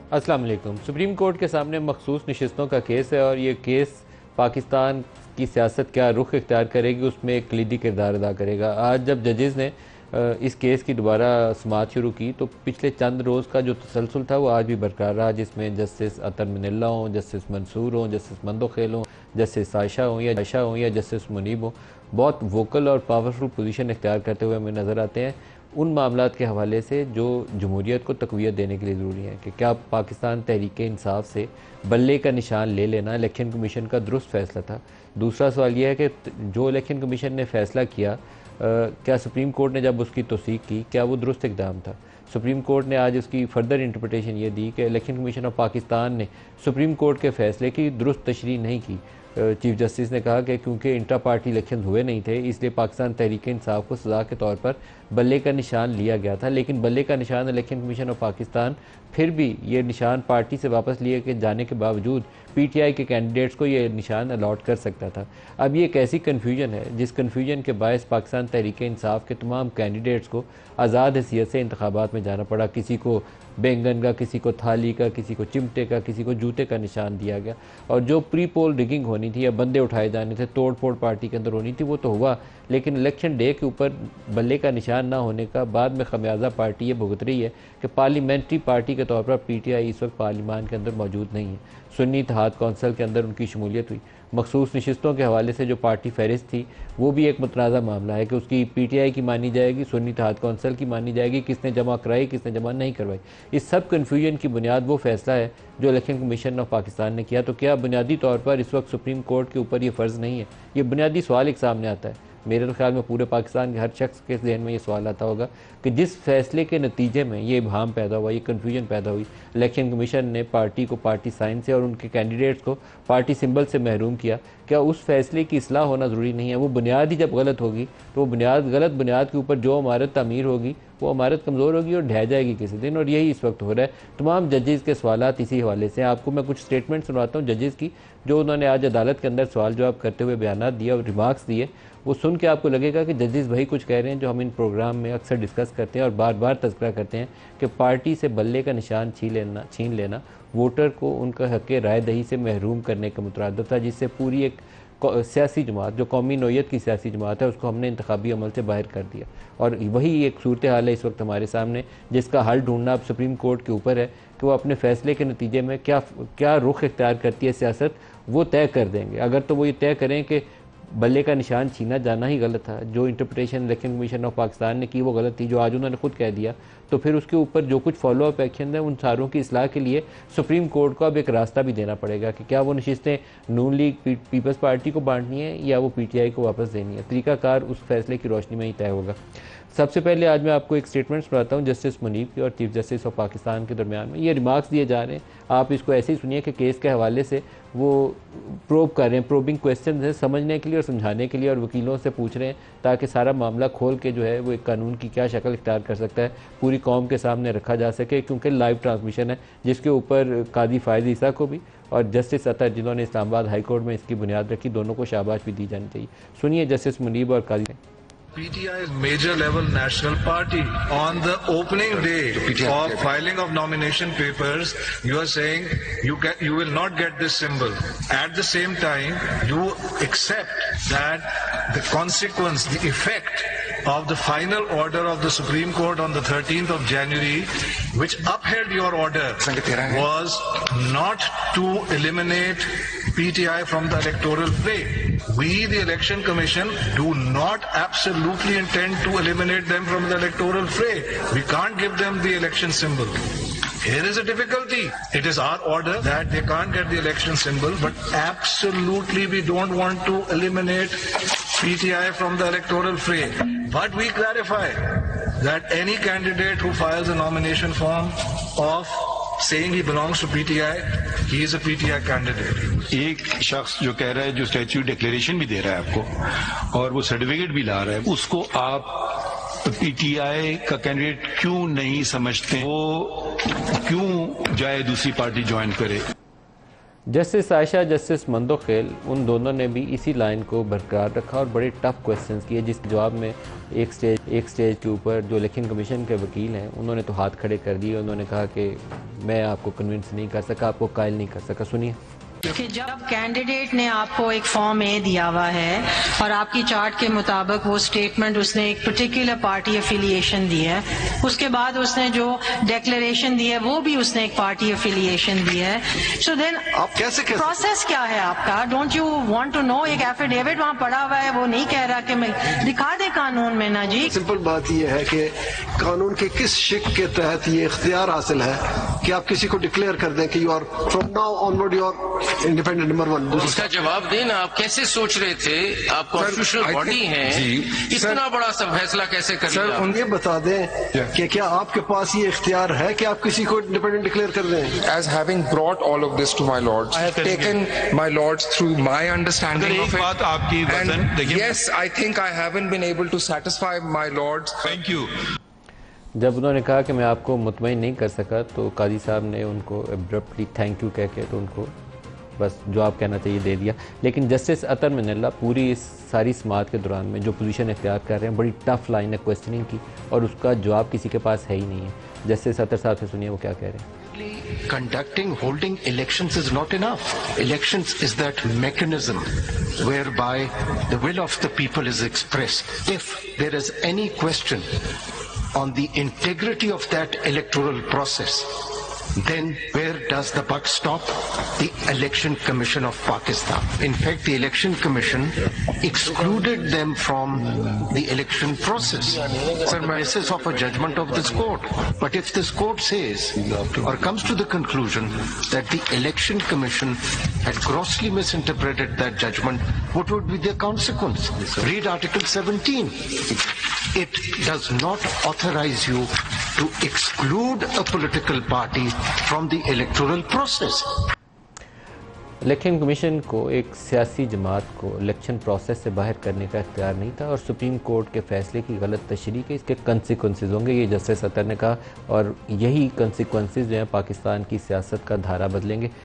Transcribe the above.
अस्सलाम वालेकुम। Supreme court के सामने मखसूस नशिस्तों का केस है और ये केस पाकिस्तान की सियासत क्या रुख इख्तियार करेगी उसमें एक कलीदी किरदार अदा करेगा। आज जब जजेस ने इस केस की दोबारा समाअत शुरू की तो पिछले चंद रोज़ का जो तसलसल था वो आज भी बरकरार रहा, जिसमें जस्टिस अतर मिनल्ला हों, जस्टिस मंसूर हों, जस्टिस मंदोखेल हों, जस्टिस आयशा हों या जस्टिस मुनीब हों, बहुत वोकल और पावरफुल पोजीशन इख्तियार करते हुए हमें नज़र आते हैं उन मामलात के हवाले से जो जमहूरियत को तक़वियत देने के लिए ज़रूरी है कि क्या पाकिस्तान तहरीक इंसाफ से बल्ले का निशान ले लेना इलेक्शन कमीशन का दुरुस्त फ़ैसला था। दूसरा सवाल यह है कि जो इलेक्शन कमीशन ने फ़ैसला किया क्या सुप्रीम कोर्ट ने जब उसकी तौसीक की क्या वो दुरुस्त इक़दाम था। सुप्रीम कोर्ट ने आज उसकी फर्दर इंटरप्रटेशन ये दी कि इलेक्शन कमीशन ऑफ पाकिस्तान ने सुप्रीम कोर्ट के फ़ैसले की दुरुस्त तशरीह नहीं की। चीफ जस्टिस ने कहा कि क्योंकि इंट्रा पार्टी इलेक्शन हुए नहीं थे इसलिए पाकिस्तान तहरीक इंसाफ को सज़ा के तौर पर बल्ले का निशान लिया गया था, लेकिन बल्ले का निशान इलेक्शन कमीशन ऑफ पाकिस्तान फिर भी ये निशान पार्टी से वापस लिए के जाने के बावजूद पीटीआई के कैंडिडेट्स को ये निशान अलॉट कर सकता था। अब ये एक ऐसी कन्फ्यूजन है जिस कन्फ्यूजन के बायस पाकिस्तान तहरीक इंसाफ के तमाम कैंडिडेट्स को आज़ाद हैसियत से इंतखाबात में जाना पड़ा। किसी को बैंगन का, किसी को थाली का, किसी को चिमटे का, किसी को जूते का निशान दिया गया और जो प्री पोल रिगिंग होनी थी या बंदे उठाए जाने थे, तोड़ फोड़ पार्टी के अंदर होनी थी, वो तो हुआ, लेकिन इलेक्शन डे के ऊपर बल्ले का निशान ना होने का बाद में खमियाजा पार्टी ये भुगत रही है कि पार्लियामेंट्री पार्टी के तौर पर पीटीआई इस वक्त पार्लियामान के अंदर मौजूद नहीं है। सुन्नी इत्तेहाद कौंसल के अंदर उनकी शमूलियत हुई। मखसूस नशिस्तों के हवाले से जो पार्टी फहरिस्त थी वो भी एक मुतनाज़ा मामला है कि उसकी पीटीआई की मानी जाएगी, सुन्नी इत्तेहाद कौंसल की मानी जाएगी, किसने जमा कराई किसने जमा नहीं करवाई। इस सब कन्फ्यूजन की बुनियाद वो फैसला है जो इलेक्शन कमीशन ऑफ पाकिस्तान ने किया। तो क्या बुनियादी तौर पर इस वक्त सुप्रीम कोर्ट के ऊपर ये फ़र्ज़ नहीं है? ये बुनियादी सवाल एक सामने आता है। मेरे ख्याल में पूरे पाकिस्तान के हर शख्स के जहन में ये सवाल आता होगा कि जिस फैसले के नतीजे में ये इबहाम पैदा हुआ, ये कन्फ्यूजन पैदा हुई, इलेक्शन कमीशन ने पार्टी को पार्टी साइन से और उनके कैंडिडेट्स को पार्टी सिंबल से महरूम किया, क्या उस फैसले की इस्लाह होना ज़रूरी नहीं है? वो बुनियाद ही जब गलत होगी तो वो गलत बुनियाद के ऊपर जो इमारत तामीर होगी वो इमारत कमज़ोर होगी और ढह जाएगी किसी दिन, और यही इस वक्त हो रहा है। तमाम जजेस के सवालात इसी हवाले से। आपको मैं कुछ स्टेटमेंट सुनवाता हूँ जजेस की जो उन्होंने आज अदालत के अंदर सवाल जवाब करते हुए बयान दिए और रिमार्क्स दिए। वो सुन के आपको लगेगा कि जजेस वही कुछ कह रहे हैं जो हम इन प्रोग्राम में अक्सर डिस्कस करते हैं और बार बार तज़किरा करते हैं कि पार्टी से बल्ले का निशान छीन लेना वोटर को उनका हक़ राय दही से महरूम करने का मुतरादिफ था, जिससे पूरी एक सियासी जमात जो कौमी नोयत की सियासी जमात है उसको हमने इंतखाबी अमल से बाहर कर दिया। और वही एक सूरत हाल है इस वक्त हमारे सामने, जिसका हल ढूंढना अब सुप्रीम कोर्ट के ऊपर है कि वो अपने फैसले के नतीजे में क्या रुख इख्तियार करती है सियासत, वो तय कर देंगे। अगर तो वो ये तय करें कि बल्ले का निशान छीना जाना ही गलत था, जो interpretation election commission of Pakistan ने की वो गलत थी, जो आज उन्होंने खुद कह दिया, तो फिर उसके ऊपर जो कुछ फॉलो अप एक्शन है उन सारों की इस्लाह के लिए सुप्रीम कोर्ट को अब एक रास्ता भी देना पड़ेगा कि क्या वो नशिस्तें नून लीग पीपल्स पार्टी को बांटनी है या वो पीटीआई को वापस देनी है। तरीकाकार उस फैसले की रोशनी में ही तय होगा। सबसे पहले आज मैं आपको एक स्टेटमेंट सुनाता हूँ जस्टिस मुनीब की और चीफ जस्टिस ऑफ पाकिस्तान के दरमियान में। ये रिमार्क्स दिए जा रहे हैं, आप इसको ऐसे ही सुनिए कि केस के हवाले से वो प्रोब कर रहे हैं, प्रोबिंग क्वेश्चन है समझने के लिए और समझाने के लिए, और वकीलों से पूछ रहे हैं ताकि सारा मामला खोल के जो है वो एक कानून की क्या शक्ल इख्तियार कर सकता है पूरी कौम के सामने रखा जा सके, क्योंकि लाइव ट्रांसमिशन है जिसके ऊपर कादी फायद ईसा को भी और जस्टिस अतर जिन्होंने इस्लामाबाद हाई कोर्ट में इसकी बुनियाद रखी, दोनों को शाबाश भी दी जानी चाहिए। सुनिए जस्टिस मुनीब और कादी। PTI is major level national party. On the opening day of filing of nomination papers, you are saying you will not get this symbol. At the same time, you accept that the consequence, the effect of the final order of the Supreme Court on the 13th of January, which upheld your order, was not to eliminate PTI from the electoral fray. We, the Election Commission, do not absolutely intend to eliminate them from the electoral fray. We can't give them the election symbol. Here is a difficulty. It is our order that they can't get the election symbol, but absolutely we don't want to eliminate PTI from the electoral fray. But we clarify that any candidate who files a nomination form of saying he belongs to PTI, he is a PTI candidate. एक शख्स जो कह रहा है, जो statue declaration भी दे रहा है आपको और वो सर्टिफिकेट भी ला रहा है, उसको आप पीटीआई का कैंडिडेट क्यों नहीं समझते? वो क्यों जाए दूसरी पार्टी ज्वाइन करे? जस्टिस आयशा, जस्टिस मंदोखेल, उन दोनों ने भी इसी लाइन को बरकरार रखा और बड़े टफ क्वेश्चंस किए, जिस जवाब में एक स्टेज के ऊपर जो इलेक्शन कमीशन के वकील हैं उन्होंने तो हाथ खड़े कर दिए। उन्होंने कहा कि मैं आपको कन्विंस नहीं कर सका, आपको कायल नहीं कर सका। सुनिए कि जब कैंडिडेट ने आपको एक फॉर्म ए दिया हुआ है और आपकी चार्ट के मुताबिक वो स्टेटमेंट उसने एक पर्टिकुलर पार्टी एफिलिएशन दी है, उसके बाद उसने जो डिक्लेरेशन दी है वो भी उसने एक पार्टी एफिलिएशन दी है, सो देन आप कैसे प्रोसेस क्या है आपका? Don't you want to know? एक एफिडेविट वहाँ पड़ा हुआ है, वो नहीं कह रहा कि मैं दिखा दे कानून में ना जी। सिंपल बात यह है कि कानून के किस शिक के तहत ये इख्तियार हासिल है कि आप किसी को डिक्लेयर कर दें कि you are from now onward you are independent number 1। उसका जवाब देना, आप कैसे सोच रहे थे? आप कॉन्स्टिट्यूशनल बॉडी हैं, इतना बड़ा सब फैसला कैसे कर लिया? सर ये बता दें कि क्या आपके पास ये इख्तियार है कि आप किसी को इंडिपेंडेंट डिक्लेयर कर दें? As having brought all of this to my lords, I have taken my lords through my understanding of it. बात आपकी वजन देखिए, yes, I think I haven't been able to satisfy my lords. Thank you. जब उन्होंने कहा कि मैं आपको मुतमईन नहीं कर सका तो काजी साहब ने उनको एब्रप्टली थैंक यू कह के तो उनको बस जो आप कहना चाहिए दे दिया। लेकिन जस्टिस अतर मिनल्ला पूरी इस सारी समाअत के दौरान में जो पोजीशन इख्तियार कर रहे हैं, बड़ी टफ लाइन है क्वेश्चनिंग की और उसका जवाब किसी के पास है ही नहीं है। जस्टिस अतर साहब से सुनिए वो क्या कह रहे हैं। Holding elections is not enough. Elections is that mechanism whereby the will of the people is expressed. If there is any question on the integrity of that electoral process, then where does the buck stop? The Election Commission of Pakistan. In fact, the Election Commission excluded them from the election process on the basis of a judgment of this court. But if this court says or comes to the conclusion that the Election Commission had grossly misinterpreted that judgment, what would be the consequence? Read Article 17. It does not authorize you to exclude a political party from the electoral process. Election commission को एक सियासी जमात को election process से बाहर करने का इख्तियार नहीं था और सुप्रीम कोर्ट के फैसले की गलत तशरीह के इसके कंसिक्वेंसेस होंगे, ये जस्टिस अतर ने कहा, और यही कंसिक्वेंसेस जो हैं पाकिस्तान की सियासत का धारा बदलेंगे।